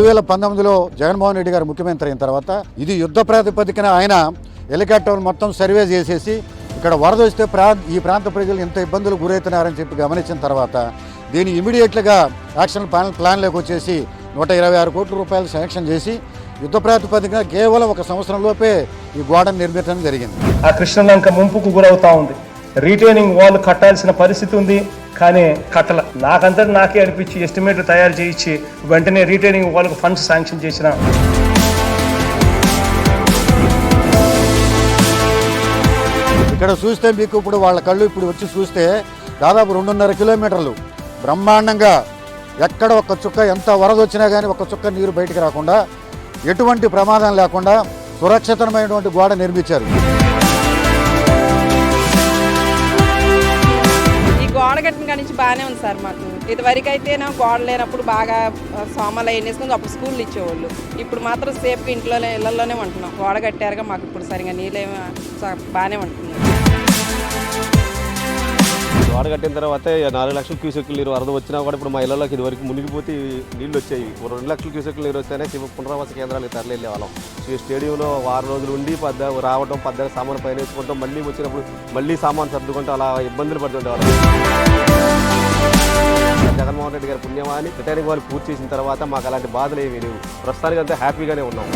2019లో జగన్మోహన్ రెడ్డి గారు ముఖ్యమంత్రి అయిన తర్వాత ఇది యుద్ధ ప్రాతిపదికన ఆయన హెలికాప్టర్ మొత్తం సర్వే చేసేసి ఇక్కడ వరద వస్తే ఈ ప్రాంత ప్రజలు ఎంత ఇబ్బందులు గురవుతున్నారని చెప్పి గమనించిన తర్వాత దీన్ని ఇమీడియట్గా యాక్షన్ ప్లాన్లోకి వచ్చేసి 126 కోట్ల రూపాయలు శాంక్షన్ చేసి యుద్ధ ప్రాతిపదికన కేవలం 1 సంవత్సరంలోపే ఈ గోడను నిర్మించడం జరిగింది. ఆ కృష్ణలంక ముంపుకు గురవుతా ఉంది. రీటైనింగ్ వాల్ కట్టాల్సిన పరిస్థితి ఉంది, కానీ కట్టల. నాకంతటి నాకే అనిపించి ఎస్టిమేట్ తయారు చేయించి వెంటనే రీటైనింగ్ వాల్కు ఫండ్స్ శాంక్షన్ చేసిన. ఇక్కడ చూస్తే మీకు ఇప్పుడు వాళ్ళ కళ్ళు ఇప్పుడు వచ్చి చూస్తే దాదాపు 2.5 కిలోమీటర్లు బ్రహ్మాండంగా ఎక్కడ ఒక చుక్క ఎంత వరద వచ్చినా కానీ ఒక చుక్క నీరు బయటికి రాకుండా ఎటువంటి ప్రమాదం లేకుండా సురక్షితమైనటువంటి గోడ నిర్మించారు. ఈ గోడ కట్టిన కాడి నుంచి బాగానే ఉంది సార్. మాకు ఇదివరకు అయితే గోడ లేనప్పుడు బాగా సామాన్లు వేసుకుని అప్పుడు స్కూళ్ళు ఇచ్చేవాళ్ళు. ఇప్పుడు మాత్రం సేఫ్గా ఇళ్లలోనే ఉంటున్నాం. గోడ కట్టారుగా మాకు ఇప్పుడు సరిగా నీళ్ళేమో బాగానే ఉంటున్నాయి. గోడ కట్టిన తర్వాత 4 లక్షల క్యూసెక్కుల నీరు వరద వచ్చినా కూడా ఇప్పుడు మా ఇళ్లలోకి ఇదివరకు మునిగిపోతే నీళ్ళు వచ్చాయి. 2 లక్షల క్యూసెక్కుల నీరు వస్తేనే పునరావాస కేంద్రాలకు తరలి వెళ్ళే వాళ్ళం. స్టేడియంలో 6 రోజులు ఉండి రావడం, సామాను పైన వేసుకుంటాం, మళ్ళీ వచ్చినప్పుడు మళ్ళీ సామాను సర్దుకుంటాం, అలా ఇబ్బందులు పడుతుండేవాళ్ళం. జగన్మోహన్ రెడ్డి గారి పుణ్యమాని రిటైనింగ్ వాళ్ళు పూర్తి చేసిన తర్వాత మాకు అలాంటి బాధలు ఏమీ లేవు. ప్రస్తుతానికి అంతా హ్యాపీగానే ఉన్నాం.